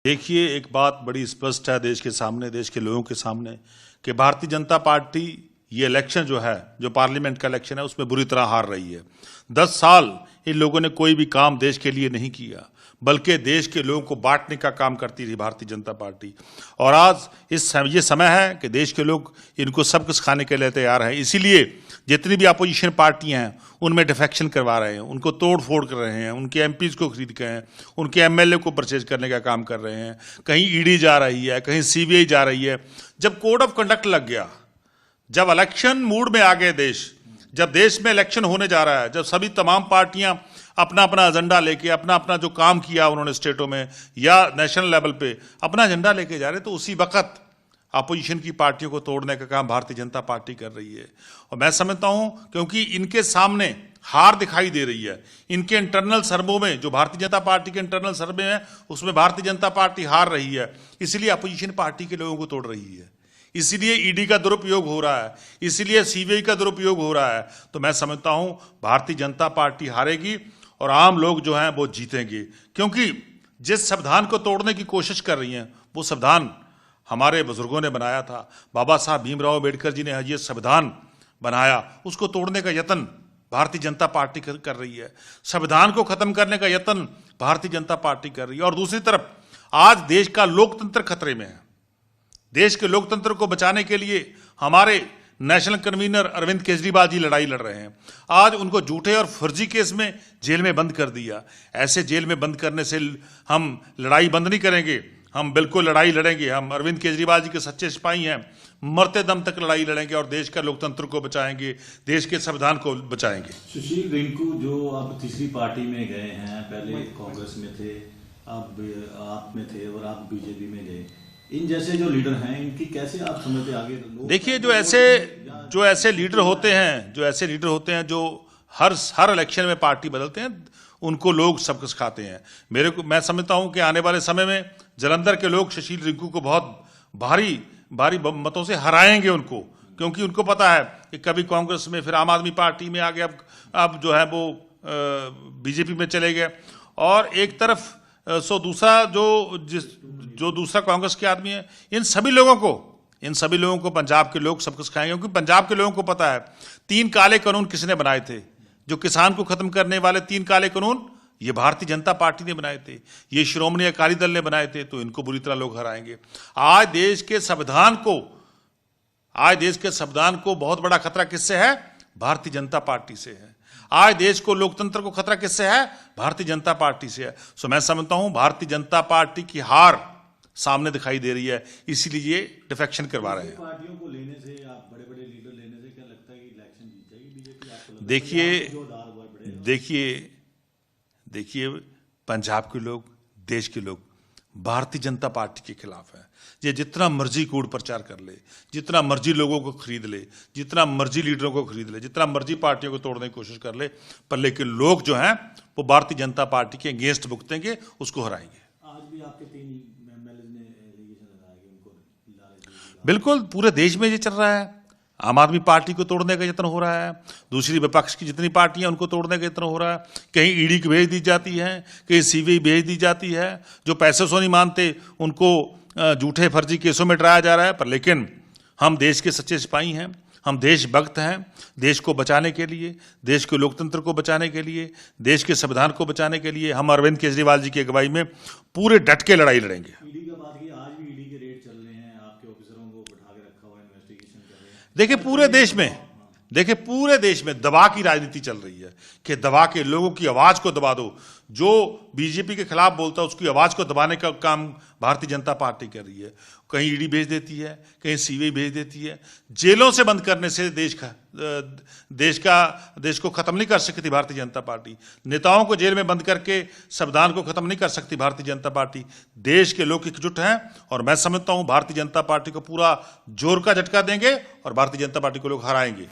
देखिए, एक बात बड़ी स्पष्ट है देश के सामने, देश के लोगों के सामने, कि भारतीय जनता पार्टी ये इलेक्शन जो है, जो पार्लियामेंट का इलेक्शन है, उसमें बुरी तरह हार रही है। 10 साल इन लोगों ने कोई भी काम देश के लिए नहीं किया, बल्कि देश के लोगों को बांटने का काम करती रही भारतीय जनता पार्टी। और आज ये समय है कि देश के लोग इनको सब कुछ खाने के लिए तैयार हैं। इसीलिए जितनी भी अपोजिशन पार्टियां हैं उनमें डिफेक्शन करवा रहे हैं, उनको तोड़ फोड़ कर रहे हैं, उनके एमपीज को खरीद के हैं, उनके एमएलए को परचेज करने का काम कर रहे हैं। कहीं ईडी जा रही है, कहीं सीबीआई जा रही है। जब कोड ऑफ कंडक्ट लग गया, जब इलेक्शन मूड में आ गए देश, जब देश में इलेक्शन होने जा रहा है, जब सभी तमाम पार्टियां अपना अपना एजेंडा लेके, अपना अपना जो काम किया उन्होंने स्टेटों में या नेशनल लेवल पे अपना एजेंडा लेके जा रहे, तो उसी वक्त अपोजिशन की पार्टियों को तोड़ने का काम भारतीय जनता पार्टी कर रही है। और मैं समझता हूं क्योंकि इनके सामने हार दिखाई दे रही है। इनके इंटरनल सर्वे में, जो भारतीय जनता पार्टी के इंटरनल सर्वे है, उसमें भारतीय जनता पार्टी हार रही है। इसलिए अपोजिशन पार्टी के लोगों को तोड़ रही है, इसीलिए ईडी का दुरुपयोग हो रहा है, इसीलिए सीबीआई का दुरुपयोग हो रहा है। तो मैं समझता हूं भारतीय जनता पार्टी हारेगी और आम लोग जो हैं वो जीतेंगे, क्योंकि जिस संविधान को तोड़ने की कोशिश कर रही हैं वो संविधान हमारे बुजुर्गों ने बनाया था। बाबा साहब भीमराव अम्बेडकर जी ने ये संविधान बनाया, उसको तोड़ने का यत्न भारतीय जनता पार्टी कर रही है। संविधान को खत्म करने का यत्न भारतीय जनता पार्टी कर रही है। और दूसरी तरफ आज देश का लोकतंत्र खतरे में है। देश के लोकतंत्र को बचाने के लिए हमारे नेशनल कन्वीनर अरविंद केजरीवाल जी लड़ाई लड़ रहे हैं। आज उनको झूठे और फर्जी केस में जेल में बंद कर दिया। ऐसे जेल में बंद करने से हम लड़ाई बंद नहीं करेंगे, हम बिल्कुल लड़ाई लड़ेंगे। हम अरविंद केजरीवाल जी के सच्चे सिपाही हैं, मरते दम तक लड़ाई लड़ेंगे और देश का लोकतंत्र को बचाएंगे, देश के संविधान को बचाएंगे। सुशील रिंकू जो अब तीसरी पार्टी में गए हैं, पहले कांग्रेस में थे, अब आप में थे और आप बीजेपी में गए, इन जैसे जो लीडर हैं इनकी कैसे आप समझते आगे? देखिए, जो ऐसे लीडर होते हैं जो हर इलेक्शन में पार्टी बदलते हैं, उनको लोग सबक सिखाते हैं। मैं समझता हूं कि आने वाले समय में जालंधर के लोग सुशील रिंकू को बहुत भारी मतों से हराएंगे उनको, क्योंकि उनको पता है कि कभी कांग्रेस में, फिर आम आदमी पार्टी में आ गए, अब जो है वो बीजेपी में चले गए। और एक तरफ दूसरा जो दूसरा कांग्रेस के आदमी है, इन सभी लोगों को पंजाब के लोग सबक सिखाएंगे, क्योंकि पंजाब के लोगों को पता है 3 काले कानून किसने बनाए थे। जो किसान को खत्म करने वाले 3 काले कानून ये भारतीय जनता पार्टी ने बनाए थे, ये श्रोमणी अकाली दल ने बनाए थे। तो इनको बुरी तरह लोग हराएंगे। आज देश के संविधान को बहुत बड़ा खतरा किससे है? भारतीय जनता पार्टी से है। आज देश को लोकतंत्र को खतरा किससे है? भारतीय जनता पार्टी से है। सो मैं समझता हूं भारतीय जनता पार्टी की हार सामने दिखाई दे रही है, इसीलिए ये डिफेक्शन करवा रहे हैं। पार्टियों को लेने से, आप बड़े-बड़े लीडर लेने से क्या लगता है कि इलेक्शन जीत जाएगी बीजेपी? आपको देखिए, पंजाब के लोग, देश के लोग भारतीय जनता पार्टी के खिलाफ है। ये जितना मर्जी कूड़ प्रचार कर ले, जितना मर्जी लोगों को खरीद ले, जितना मर्जी लीडरों को खरीद ले, जितना मर्जी पार्टियों को तोड़ने की कोशिश कर ले, पर लेकिन लोग जो हैं वो भारतीय जनता पार्टी के अगेंस्ट भुगतेंगे, उसको हराएंगे। आज भी आपके 3 एमएलए ने एलिगेशन लगाया कि उनको बिल्कुल पूरे देश में ये चल रहा है। आम आदमी पार्टी को तोड़ने का यत्न हो रहा है, दूसरी विपक्ष की जितनी पार्टियां उनको तोड़ने का यत्न हो रहा है। कहीं ईडी को भेज दी जाती है, कहीं सीबीआई भेज दी जाती है। जो पैसे से नहीं मानते उनको झूठे फर्जी केसों में डराया जा रहा है। पर लेकिन हम देश के सच्चे सिपाही हैं, हम देशभक्त हैं। देश को बचाने के लिए, देश के लोकतंत्र को बचाने के लिए, देश के संविधान को बचाने के लिए हम अरविंद केजरीवाल जी की अगुवाई में पूरे डट के लड़ाई लड़ेंगे। ईडी का बात की, आज भी ईडी के रेड चल रहे हैं, आपके ऑफिसरों को बैठा के रखा हुआ, इन्वेस्टिगेशन कर रहे हैं। देखिए, पूरे देश में दबा की राजनीति चल रही है कि दबा के लोगों की आवाज को दबा दो। जो बीजेपी के खिलाफ बोलता है उसकी आवाज को दबाने का काम भारतीय जनता पार्टी कर रही है। कहीं ईडी भेज देती है, कहीं सीबीआई भेज देती है। जेलों से बंद करने से देश को खत्म नहीं कर सकती भारतीय जनता पार्टी। नेताओं को जेल में बंद करके संविधान को खत्म नहीं कर सकती भारतीय जनता पार्टी। देश के लोग एकजुट हैं और मैं समझता हूं भारतीय जनता पार्टी को पूरा जोर का झटका देंगे और भारतीय जनता पार्टी को लोग हराएंगे।